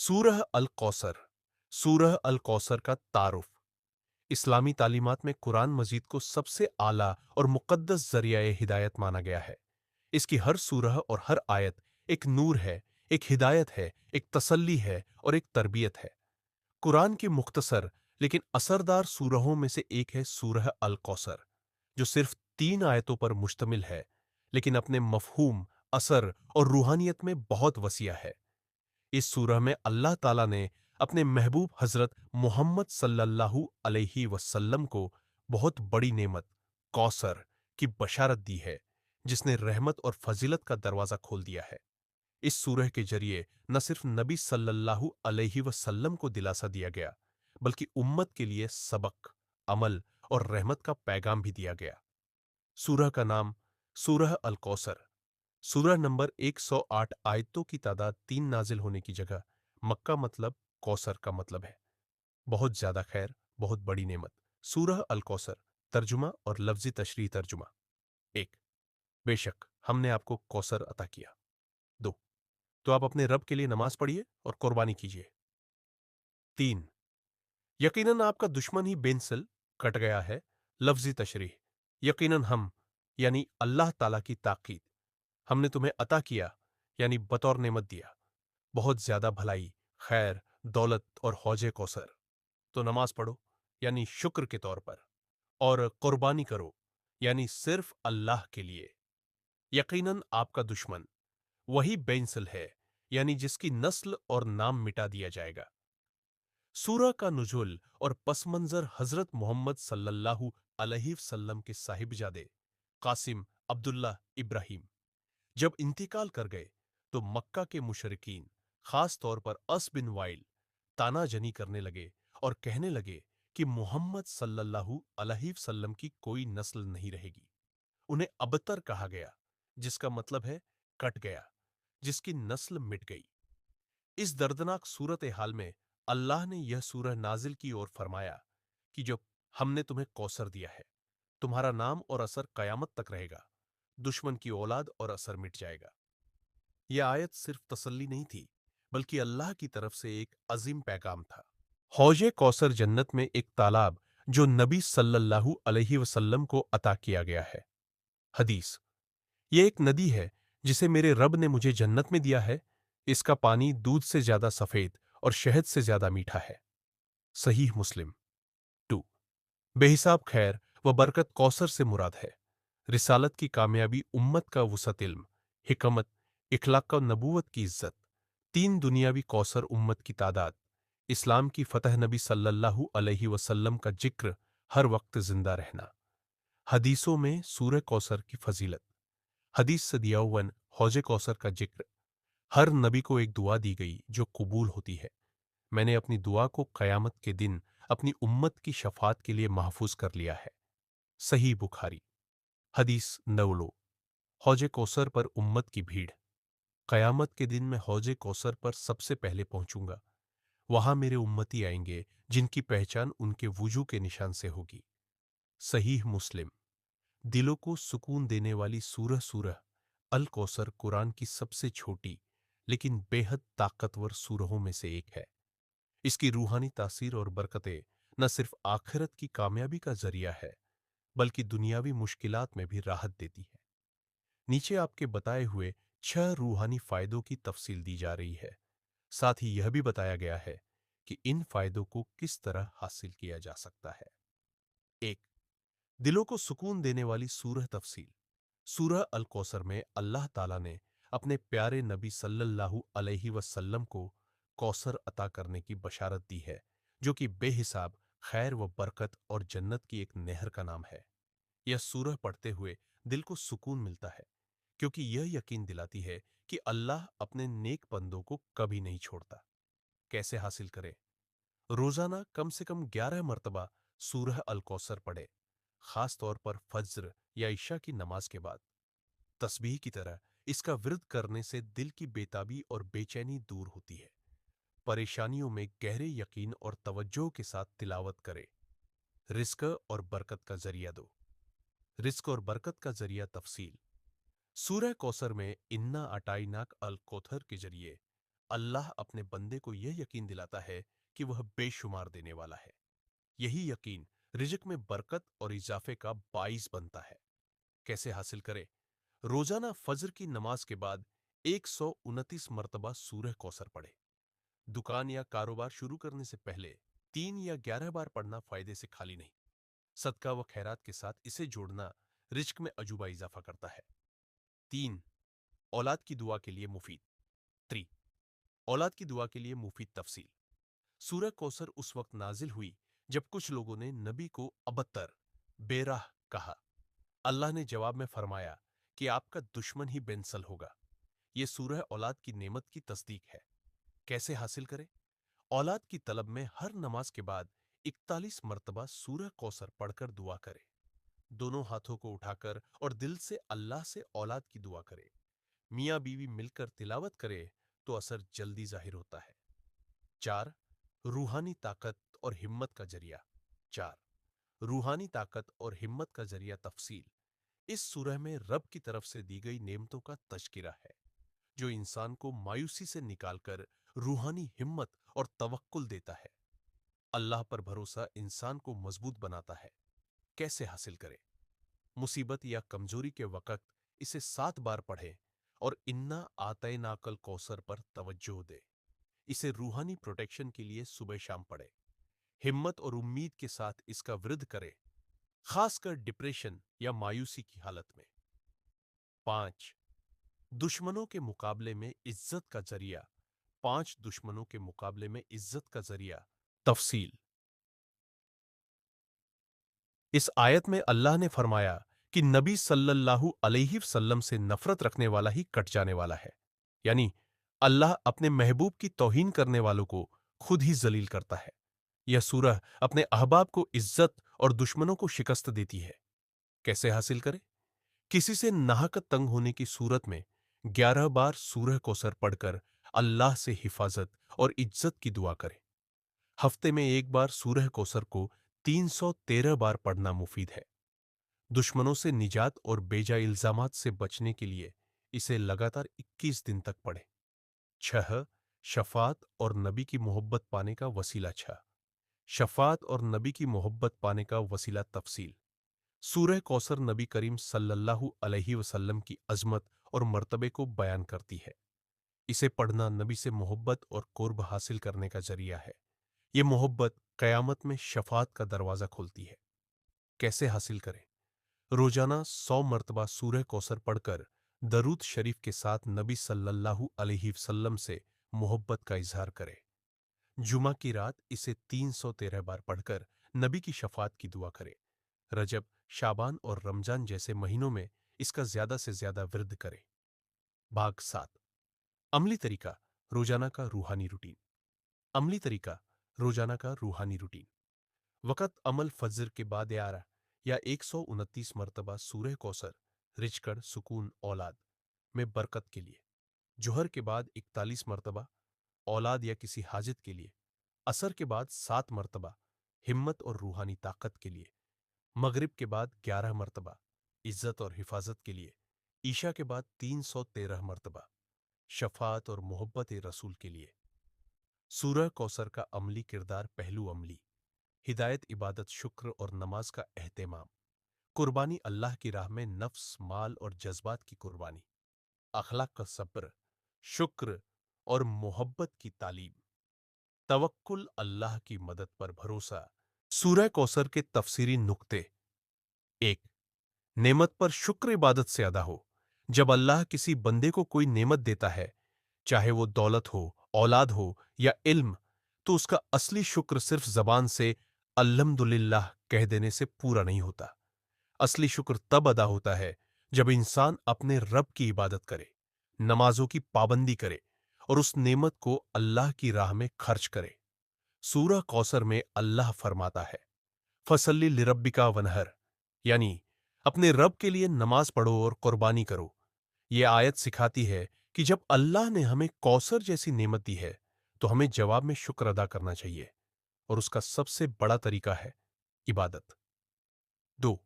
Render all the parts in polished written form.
सूरह अल कौसर। सूरह अल कौसर का तारुफ। इस्लामी तालीमात में कुरान मजीद को सबसे आला और मुकद्दस जरिया हिदायत माना गया है। इसकी हर सूरह और हर आयत एक नूर है, एक हिदायत है, एक तसल्ली है और एक तरबियत है। कुरान की मुख्तसर लेकिन असरदार सूरहों में से एक है सूरह अल कौसर, जो सिर्फ 3 आयतों पर मुश्तमिल है, लेकिन अपने मफहूम, असर और रूहानियत में बहुत वसीया है। इस सूरह में अल्लाह ताला ने अपने महबूब हजरत मोहम्मद सल्लल्लाहु अलैहि वसल्लम को बहुत बड़ी नेमत कौसर की बशारत दी है, जिसने रहमत और फजीलत का दरवाजा खोल दिया है। इस सूरह के जरिए न सिर्फ नबी सल्लल्लाहु अलैहि वसल्लम को दिलासा दिया गया, बल्कि उम्मत के लिए सबक, अमल और रहमत का पैगाम भी दिया गया। सूरह का नाम सूरह अल कौसर। सूरह नंबर 108 आयतों की तादाद 3 नाजिल होने की जगह मक्का मतलब कौसर का मतलब है बहुत ज्यादा खैर, बहुत बड़ी नेमत। सूरह अल कौसर। तर्जुमा और लफ्जी तशरीह तर्जुमा। 1, बेशक हमने आपको कौसर अता किया। 2, तो आप अपने रब के लिए नमाज पढ़िए और कुर्बानी कीजिए। 3, यकीनन आपका दुश्मन ही बेनसिल कट गया है। लफ्जी तशरीह। यकीनन हम यानी अल्लाह ताला की ताकीद, हमने तुम्हें अता किया यानी बतौर नेमत दिया बहुत ज्यादा भलाई, खैर, दौलत और हौजे कौसर। तो नमाज पढ़ो यानी शुक्र के तौर पर, और कुर्बानी करो यानी सिर्फ अल्लाह के लिए। यकीनन आपका दुश्मन वही बेंसल है यानी जिसकी नस्ल और नाम मिटा दिया जाएगा। सूरह का नुजुल और पसमंजर हजरत मोहम्मद सल्लल्लाहु अलैहि वसल्लम के साहिबजादे कासिम अब्दुल्ला इब्राहिम जब इंतकाल कर गए तो मक्का के मुशरिकीन, खास तौर पर अस बिन वाइल, तानाजनी करने लगे और कहने लगे कि मोहम्मद सल्लल्लाहु अलैहि वसल्लम की कोई नस्ल नहीं रहेगी। उन्हें अबतर कहा गया, जिसका मतलब है कट गया, जिसकी नस्ल मिट गई। इस दर्दनाक सूरत हाल में अल्लाह ने यह सूरह नाजिल की और फरमाया कि जो हमने तुम्हें कौसर दिया है, तुम्हारा नाम और असर कयामत तक रहेगा, दुश्मन की औलाद और असर मिट जाएगा। यह आयत सिर्फ तसल्ली नहीं थी, बल्कि अल्लाह की तरफ से एक अजीम पैगाम था। हौजे कौसर जन्नत में एक तालाब जो नबी सल्लल्लाहु अलैहि वसल्लम को अता किया गया है। हदीस। यह एक नदी है जिसे मेरे रब ने मुझे जन्नत में दिया है। इसका पानी दूध से ज्यादा सफेद और शहद से ज्यादा मीठा है। सहीह मुस्लिम। 2, बेहिसाब खैर व बरकत कौसर से मुराद है। रिसालत की कामयाबी, उम्मत का वुसअत इल्म, हिकमत, इखलाक व नबूवत की इज्जत, 3 दुनियावी कौसर, उम्मत की तादाद, इस्लाम की फतह, नबी सल्लल्लाहु अलैहि वसल्लम का जिक्र, हर वक्त जिंदा रहना। हदीसों में सूरह कौसर की फजीलत। हदीस से दिया हुआ हौजे कौसर का जिक्र। हर नबी को एक दुआ दी गई जो कबूल होती है। मैंने अपनी दुआ को कयामत के दिन अपनी उम्मत की शफात के लिए महफूज कर लिया है। सही बुखारी। हदीस नवलो। हौजे कौसर पर उम्मत की भीड़। कयामत के दिन मैं हौजे कौसर पर सबसे पहले पहुंचूंगा। वहां मेरे उम्मती आएंगे जिनकी पहचान उनके वुजू के निशान से होगी। सहीह मुस्लिम। दिलों को सुकून देने वाली सूरह सूरह अल कौसर कुरान की सबसे छोटी लेकिन बेहद ताकतवर सूरहों में से एक है। इसकी रूहानी तासीर और बरकतें न सिर्फ आखिरत की कामयाबी का जरिया है, बल्कि दुनियावी मुश्किलात में भी राहत देती है। नीचे आपके बताए हुए 6 रूहानी फायदों की तफसील दी जा रही है। साथ ही यह भी बताया गया है कि इन फायदों को किस तरह हासिल किया जा सकता है। 1, दिलों को सुकून देने वाली सूरह तफसील। सूरह अल कौसर में अल्लाह ताला ने अपने प्यारे नबी सल्लल्लाहु अलैहि वसल्लम को कौसर अता करने की बशारत दी है, जो कि बेहिसाब खैर व बरकत और जन्नत की एक नहर का नाम है। यह सूरह पढ़ते हुए दिल को सुकून मिलता है, क्योंकि यह यकीन दिलाती है कि अल्लाह अपने नेक बंदों को कभी नहीं छोड़ता। कैसे हासिल करें? रोजाना कम से कम 11 मरतबा सूरह अल कौसर पढ़े, खास तौर पर फज्र या इशा की नमाज के बाद। तस्बीह की तरह इसका विर्द करने से दिल की बेताबी और बेचैनी दूर होती है। परेशानियों में गहरे यकीन और तवज्जो के साथ तिलावत करे। रिस्क और बरकत का जरिया दो। रिस्क और बरकत का जरिया तफसील। सूरह कौसर में इन्ना अटाइनाक अल कौथर के जरिए अल्लाह अपने बंदे को यह यकीन दिलाता है कि वह बेशुमार देने वाला है। यही यकीन रिज़्क में बरकत और इजाफे का बाइस बनता है। कैसे हासिल करें? रोजाना फजर की नमाज के बाद 129 मरतबा सूरह कौसर पढ़े। दुकान या कारोबार शुरू करने से पहले 3 या 11 बार पढ़ना फायदे से खाली नहीं। सदका व खैरात के साथ इसे जोड़ना रिज्क में अजूबा इजाफा करता है। 3. औलाद की दुआ के लिए मुफीद। 3. औलाद की दुआ के लिए मुफीद तफसील। सूरह कौसर उस वक्त नाजिल हुई जब कुछ लोगों ने नबी को अबतर, बेराह कहा। अल्लाह ने जवाब में फरमाया कि आपका दुश्मन ही बेंसल होगा। यह सूरह औलाद की नेमत की तस्दीक है। कैसे हासिल करें? औलाद की तलब में हर नमाज के बाद 41 मरतबा सूरह कौसर पढ़कर दुआ करें। दोनों हाथों को उठाकर और दिल से अल्लाह से औलाद की दुआ करें। मियाँ बीवी मिलकर तिलावत करे तो असर जल्दी जाहिर होता है। 4. रूहानी ताकत और हिम्मत का जरिया। 4. रूहानी ताकत और हिम्मत का जरिया तफसील। इस सूरह में रब की तरफ से दी गई नेमतों का तज़किरा है जो इंसान को मायूसी से निकालकर रूहानी हिम्मत और तवक्कुल देता है। अल्लाह पर भरोसा इंसान को मजबूत बनाता है। कैसे हासिल करें? मुसीबत या कमजोरी के वक्त इसे 7 बार पढ़ें और इन्ना आतैनाकल कौसर पर तवज्जो दे। इसे रूहानी प्रोटेक्शन के लिए सुबह शाम पढ़े। हिम्मत और उम्मीद के साथ इसका विरुद्ध करे, खासकर डिप्रेशन या मायूसी की हालत में। 5. दुश्मनों के मुकाबले में इज्जत का जरिया। 5 दुश्मनों के मुकाबले में इज्जत का जरिया तफसील। इस आयत में अल्लाह ने फरमाया कि नबी सल्लल्लाहु अलैहि वसल्लम से नफरत रखने वाला ही कट जाने वाला है। यानी अल्लाह अपने महबूब की तौहीन करने वालों को खुद ही जलील करता है। यह सूरह अपने अहबाब को इज्जत और दुश्मनों को शिकस्त देती है। कैसे हासिल करें? किसी से नाहकत तंग होने की सूरत में 11 बार सूरह कौसर पढ़कर अल्लाह से हिफाजत और इज्जत की दुआ करें। हफ्ते में एक बार सूरह कौसर को 313 बार पढ़ना मुफीद है। दुश्मनों से निजात और बेजा इल्जामात से बचने के लिए इसे लगातार 21 दिन तक पढ़ें। 6. शफात और नबी की मोहब्बत पाने का वसीला। 6. शफात और नबी की मोहब्बत पाने का वसीला तफसील। सूरह कौसर नबी करीम सल्लल्लाहु अलैहि वसल्लम की अजमत और मर्तबे को बयान करती है। इसे पढ़ना नबी से मोहब्बत और कुर्ब हासिल करने का जरिया है। ये मोहब्बत क़यामत में शफात का दरवाज़ा खोलती है। कैसे हासिल करें? रोजाना 100 मरतबा सूरह कौसर पढ़कर दरूद शरीफ के साथ नबी सल्लल्लाहु अलैहि वसल्लम से मोहब्बत का इजहार करें। जुमा की रात इसे 313 बार पढ़कर नबी की शफात की दुआ करें। रजब, शाबान और रमजान जैसे महीनों में इसका ज्यादा से ज्यादा विर्द करें। भाग 7. अमली तरीका रोजाना का रूहानी रूटीन। अमली तरीका रोजाना का रूहानी रूटीन। वक़्त अमल फज्र के बाद या 129 मरतबा सूरह कौसर रिचकर सुकून औलाद में बरकत के लिए। जोहर के बाद 41 मरतबा औलाद या किसी हाजत के लिए। असर के बाद 7 मरतबा हिम्मत और रूहानी ताकत के लिए। मगरिब के बाद 11 मरतबा इज्जत और हिफाजत के लिए। ईशा के बाद 313 मरतबा शफात और मोहब्बत रसूल के लिए। सूरह कौसर का अमली किरदार पहलू अमली हिदायत, इबादत, शुक्र और नमाज का एहतेमाम। कुर्बानी अल्लाह की राह में नफ्स, माल और जज्बात की कुर्बानी। अखलाक का सब्र, शुक्र और मोहब्बत की तालीम। तवक्कुल, अल्लाह की मदद पर भरोसा। सूरह कौसर के तफसीरी नुक्ते। 1. नेमत पर शुक्र इबादत से अदा हो। जब अल्लाह किसी बंदे को कोई नेमत देता है, चाहे वो दौलत हो, औलाद हो या इल्म, तो उसका असली शुक्र सिर्फ जबान से अल्हम्दुलिल्लाह कह देने से पूरा नहीं होता। असली शुक्र तब अदा होता है जब इंसान अपने रब की इबादत करे, नमाजों की पाबंदी करे और उस नेमत को अल्लाह की राह में खर्च करे। सूरह कौसर में अल्लाह फरमाता है, फसल्ली लिरब्बिका वनहर, यानी अपने रब के लिए नमाज पढ़ो और कुर्बानी करो। यह आयत सिखाती है कि जब अल्लाह ने हमें कौसर जैसी नेमत दी है तो हमें जवाब में शुक्र अदा करना चाहिए, और उसका सबसे बड़ा तरीका है इबादत। 2.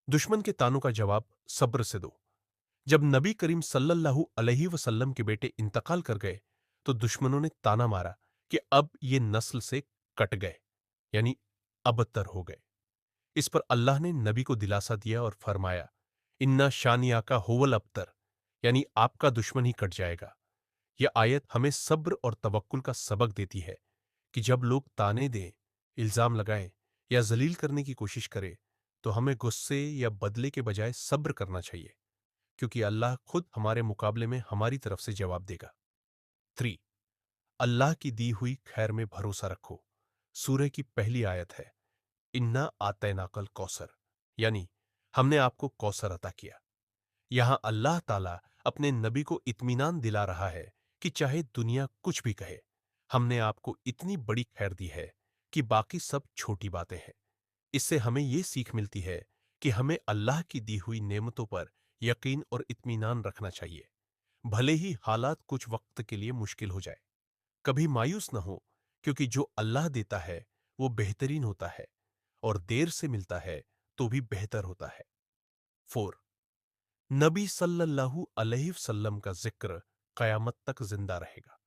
दुश्मन के तानों का जवाब सब्र से दो। जब नबी करीम सल्लल्लाहु अलैहि वसल्लम के बेटे इंतकाल कर गए तो दुश्मनों ने ताना मारा कि अब ये नस्ल से कट गए, यानी अबतर हो गए। इस पर अल्लाह ने नबी को दिलासा दिया और फरमाया, इन्ना शानिया का होवल अबतर, यानी आपका दुश्मन ही कट जाएगा। यह आयत हमें सब्र और तवक्कुल का सबक देती है कि जब लोग ताने दें, इल्जाम लगाएं या जलील करने की कोशिश करें, तो हमें गुस्से या बदले के बजाय सब्र करना चाहिए, क्योंकि अल्लाह खुद हमारे मुकाबले में हमारी तरफ से जवाब देगा। 3. अल्लाह की दी हुई खैर में भरोसा रखो। सूरह की पहली आयत है, इन्ना आतैनाकल कौसर, यानी हमने आपको कौसर अता किया। यहां अल्लाह ताला अपने नबी को इत्मीनान दिला रहा है कि चाहे दुनिया कुछ भी कहे, हमने आपको इतनी बड़ी खैर दी है कि बाकी सब छोटी बातें हैं। इससे हमें यह सीख मिलती है कि हमें अल्लाह की दी हुई नेमतों पर यकीन और इत्मीनान रखना चाहिए, भले ही हालात कुछ वक्त के लिए मुश्किल हो जाए। कभी मायूस न हो, क्योंकि जो अल्लाह देता है वो बेहतरीन होता है, और देर से मिलता है तो भी बेहतर होता है। 4. नबी सल्लल्लाहु अलैहि वसल्लम का जिक्र कयामत तक जिंदा रहेगा।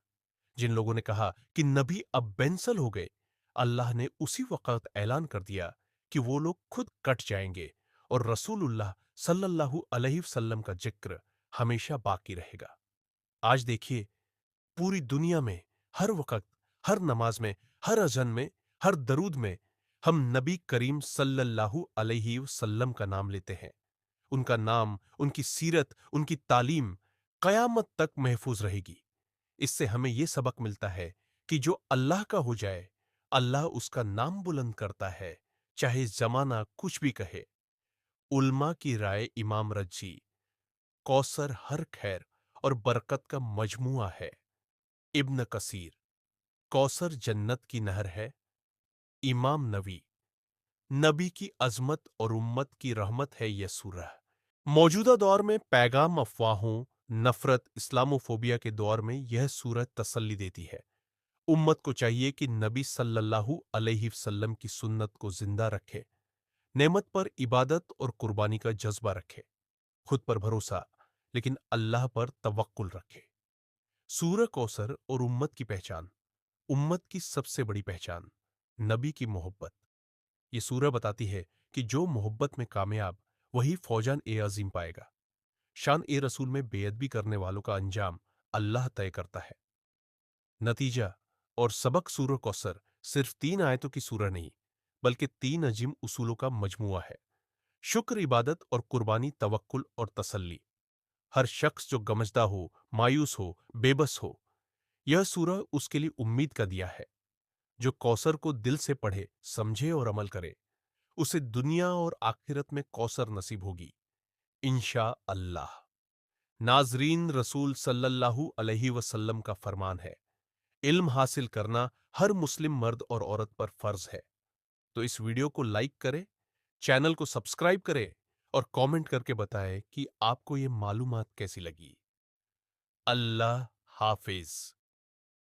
जिन लोगों ने कहा कि नबी अब बेंसल हो गए, अल्लाह ने उसी वक्त ऐलान कर दिया कि वो लोग खुद कट जाएंगे, और रसूलुल्लाह सल्लल्लाहु अलैहि वसल्लम का जिक्र हमेशा बाकी रहेगा। आज देखिए, पूरी दुनिया में हर वक्त, हर नमाज में, हर अज़न में, हर दरूद में हम नबी करीम सल्लल्लाहु अलैहि वसल्लम का नाम लेते हैं। उनका नाम, उनकी सीरत, उनकी तालीम कयामत तक महफूज रहेगी। इससे हमें यह सबक मिलता है कि जो अल्लाह का हो जाए, अल्लाह उसका नाम बुलंद करता है, चाहे जमाना कुछ भी कहे। उल्मा की राय इमाम रज्जी, कौसर हर खैर और बरकत का मजमुआ है। इब्न कसीर, कौसर जन्नत की नहर है। इमाम नवी, नबी की अजमत और उम्मत की रहमत है यह सूरह। मौजूदा दौर में पैगाम अफवाहों, नफरत, इस्लामोफोबिया के दौर में यह सूरत तसल्ली देती है। उम्मत को चाहिए कि नबी सल्लल्लाहु अलैहि वसल्लम की सुन्नत को जिंदा रखे, नेमत पर इबादत और कुर्बानी का जज्बा रखे, खुद पर भरोसा लेकिन अल्लाह पर तवक्कुल रखे। सूरह कौसर और उम्मत की पहचान। उम्मत की सबसे बड़ी पहचान नबी की मोहब्बत। ये सूरह बताती है कि जो मोहब्बत में कामयाब, वही फौजान ए अजीम पाएगा। शान ए रसूल में बेअदबी करने वालों का अंजाम अल्लाह तय करता है। नतीजा और सबक सूरह कौसर सिर्फ 3 आयतों की सूरह नहीं, बल्कि 3 अजीम उसूलों का मजमुआ है। शुक्र, इबादत और कुर्बानी, तवक्कुल और तसल्ली। हर शख्स जो गमजदा हो, मायूस हो, बेबस हो, यह सूरह उसके लिए उम्मीद का दिया है। जो कौसर को दिल से पढ़े, समझे और अमल करे, उसे दुनिया और आखिरत में कौसर नसीब होगी, इंशा अल्लाह। नाजरीन, रसूल सल्लल्लाहु अलैहि वसल्लम का फरमान है, इल्म हासिल करना हर मुस्लिम मर्द और औरत पर फर्ज है। तो इस वीडियो को लाइक करें, चैनल को सब्सक्राइब करें और कमेंट करके बताएं कि आपको ये मालूमात कैसी लगी। अल्लाह हाफिज।